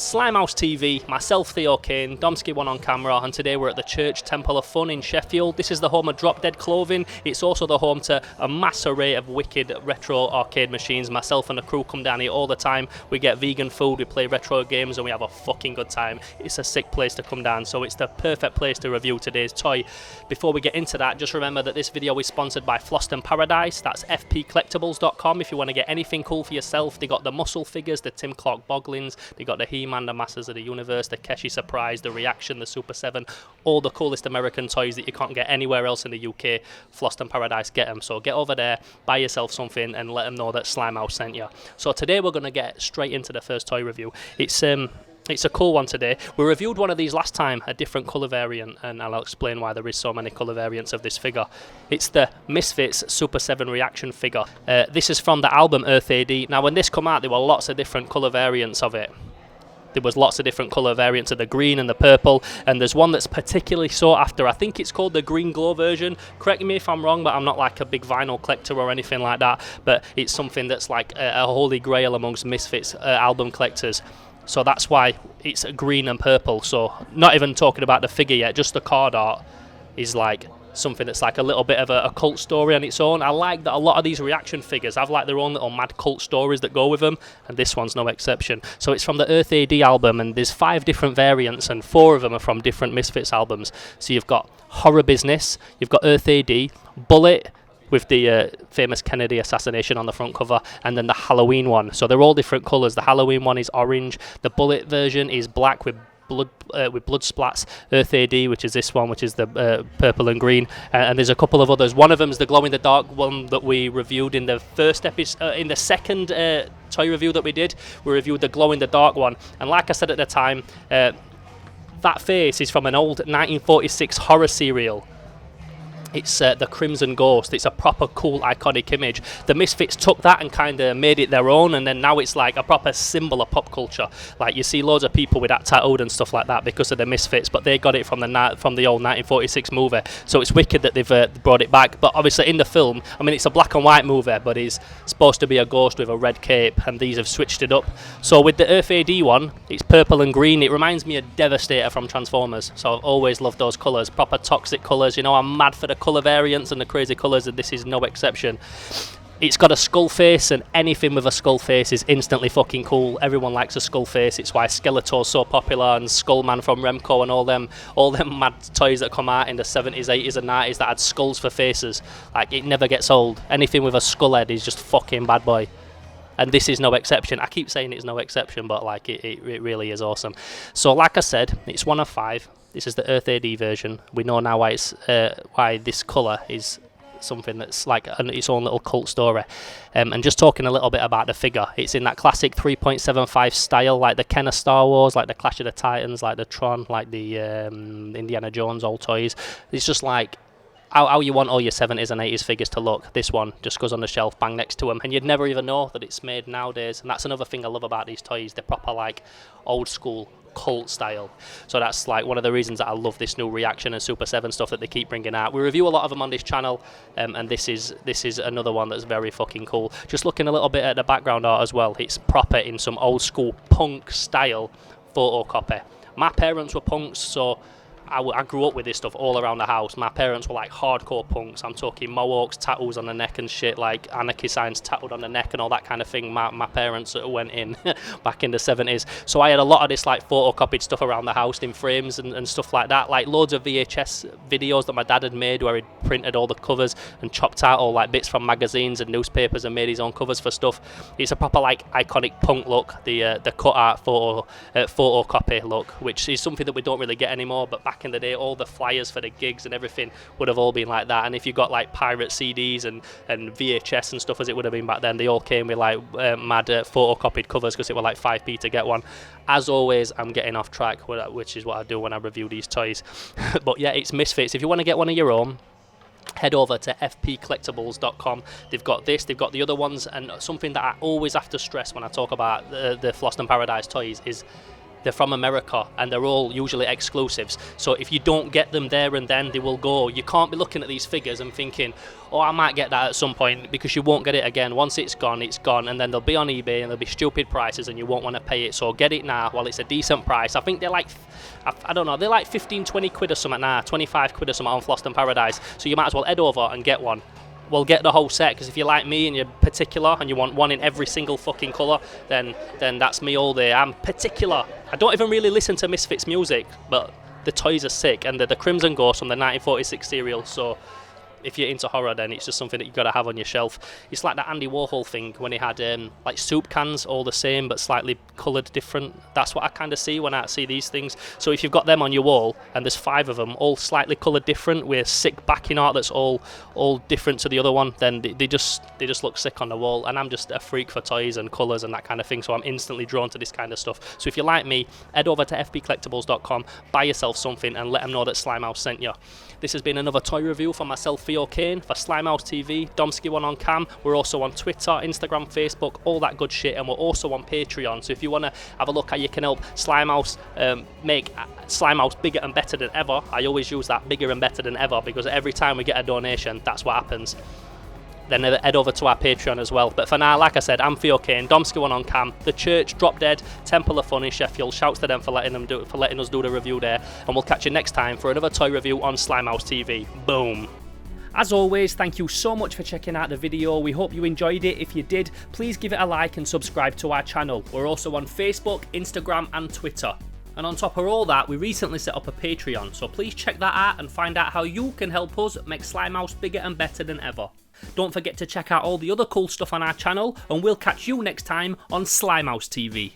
Slimehouse TV, myself Theo Kane, Domsky1 on camera, and today we're at the Church Temple of Fun in Sheffield. This is the home of Drop Dead Clothing. It's also the home to a mass array of wicked retro arcade machines. Myself and the crew come down here all the time. We get vegan food, we play retro games, and we have a fucking good time. It's a sick place to come down, so it's the perfect place to review today's toy. Before we get into that, just remember that this video is sponsored by Floston Paradise. That's fpcollectibles.com if you want to get anything cool for yourself. They got the muscle figures, the Tim Clark Boglins, they got the He-Man, the Masters of the Universe, the Keshi Surprise, the ReAction, the Super7, all the coolest American toys that you can't get anywhere else in the UK. Floston Paradise, get them. So get over there, buy yourself something, and let them know that Slimehouse sent you. So today we're going to get straight into the first toy review. It's a cool one today. We reviewed one of these last time, a different colour variant, and I'll explain why there is so many colour variants of this figure. It's the Misfits Super7 ReAction figure. This is from the album Earth AD. Now when this come out, there were lots of different colour variants of it. There was lots of different colour variants of the green and the purple, and there's one that's particularly sought after. I think it's called the green glow version. Correct me if I'm wrong, but I'm not like a big vinyl collector or anything like that, but it's something that's like a holy grail amongst Misfits album collectors. So that's why it's green and purple. So not even talking about the figure yet, just the card art is like something that's like a little bit of a cult story on its own. I like that a lot of these ReAction figures have like their own little mad cult stories that go with them, and this one's no exception. So it's from the Earth AD album, and there's 5 different variants, and 4 of them are from different Misfits albums. So you've got Horror Business, you've got Earth AD, Bullet, with the famous Kennedy assassination on the front cover, and then the Halloween one. So they're all different colours. The Halloween one is orange, the Bullet version is black with blood splats, Earth AD, which is this one, which is the purple and green, and there's a couple of others. One of them is the glow-in-the-dark one that we reviewed in the first episode, in the second toy review that we did. We reviewed the glow-in-the-dark one, and like I said at the time, that face is from an old 1946 horror serial. It's the Crimson Ghost. It's a proper cool iconic image. The Misfits took that and kind of made it their own, and then now it's like a proper symbol of pop culture. Like you see loads of people with that tattooed and stuff like that because of the Misfits, but they got it from the old 1946 movie. So it's wicked that they've brought it back. But obviously in the film, I mean, it's a black and white movie, but he's supposed to be a ghost with a red cape, and these have switched it up. So with the Earth AD one, it's purple and green. It reminds me of Devastator from Transformers. So I've always loved those colours, proper toxic colours. You know, I'm mad for the colour variants and the crazy colours, and this is no exception. It's got a skull face, and anything with a skull face is instantly fucking cool. Everyone likes a skull face. It's why Skeletor's so popular, and Skullman from Remco, and all them mad toys that come out in the 70s, 80s and 90s that had skulls for faces. Like, it never gets old. Anything with a skull head is just fucking bad boy. And this is no exception. I keep saying it's no exception, but like it really is awesome. So like I said, it's one of 5. This is the Earth AD version. We know now why this colour is something that's like its own little cult story. And just talking a little bit about the figure, it's in that classic 3.75 style, like the Kenner Star Wars, like the Clash of the Titans, like the Tron, like the Indiana Jones old toys. It's just like how you want all your 70s and 80s figures to look. This one just goes on the shelf, bang next to them, and you'd never even know that it's made nowadays. And that's another thing I love about these toys. They're proper like old school cult style. So that's like one of the reasons that I love this new ReAction and Super7 stuff that they keep bringing out. We review a lot of them on this channel, and this is another one that's very fucking cool. Just looking a little bit at the background art as well, it's proper in some old school punk style photocopy. My parents were punks, so I grew up with this stuff all around the house. My parents were like hardcore punks. I'm talking mohawks, tattoos on the neck and shit, like anarchy signs tattooed on the neck and all that kind of thing. My parents went in back in the 70s. So I had a lot of this like photocopied stuff around the house in frames and stuff like that. Like loads of VHS videos that my dad had made where he'd printed all the covers and chopped out all like bits from magazines and newspapers and made his own covers for stuff. It's a proper like iconic punk look, the cut art photocopy look, which is something that we don't really get anymore, but back in the day, all the flyers for the gigs and everything would have all been like that. And if you got like pirate CDs and VHS and stuff as it would have been back then, they all came with like mad photocopied covers because it were like 5p to get one. As always, I'm getting off track, which is what I do when I review these toys. But yeah, it's Misfits. If you want to get one of your own, head over to fpcollectibles.com. They've got this, they've got the other ones, and something that I always have to stress when I talk about the Floston Paradise toys is They're from America and they're all usually exclusives. So if you don't get them there and then, they will go. You can't be looking at these figures and thinking, oh, I might get that at some point, because you won't get it again. Once it's gone, and then they'll be on eBay and there'll be stupid prices and you won't want to pay it. So get it now while it's a decent price. I think they're like, I don't know, they're like 15, 20 quid or something now, 25 quid or something on Flossed and Paradise. So you might as well head over and get one. Well, get the whole set, because if you're like me and you're particular and you want one in every single fucking colour, then that's me all day. I'm particular. I don't even really listen to Misfits music, but the toys are sick, and the Crimson Ghost from the 1946 serial, so if you're into horror, then it's just something that you've got to have on your shelf. It's like that Andy Warhol thing when he had like soup cans, all the same but slightly coloured different. That's what I kind of see when I see these things. So if you've got them on your wall and there's 5 of them, all slightly coloured different with sick backing art that's all different to the other one, then they just look sick on the wall. And I'm just a freak for toys and colours and that kind of thing, so I'm instantly drawn to this kind of stuff. So if you like me, head over to fbcollectibles.com, buy yourself something and let them know that Slimehouse sent you. This has been another toy review for myself, Theo Kane, for Slimehouse TV, Domsky1 on cam. We're also on Twitter, Instagram, Facebook, all that good shit, and we're also on Patreon. So if you want to have a look how you can help Slimehouse make Slimehouse bigger and better than ever, I always use that, bigger and better than ever, because every time we get a donation, that's what happens. Then head over to our Patreon as well. But for now, like I said, I'm Theo Kane, Domsky1 on cam, The Church, Drop Dead, Temple of Fun in Sheffield. Shouts to them for letting us do the review there. And we'll catch you next time for another toy review on Slimehouse TV. Boom. As always, thank you so much for checking out the video. We hope you enjoyed it. If you did, please give it a like and subscribe to our channel. We're also on Facebook, Instagram and Twitter. And on top of all that, we recently set up a Patreon, so please check that out and find out how you can help us make Slimehouse bigger and better than ever. Don't forget to check out all the other cool stuff on our channel, and we'll catch you next time on Slimehouse TV.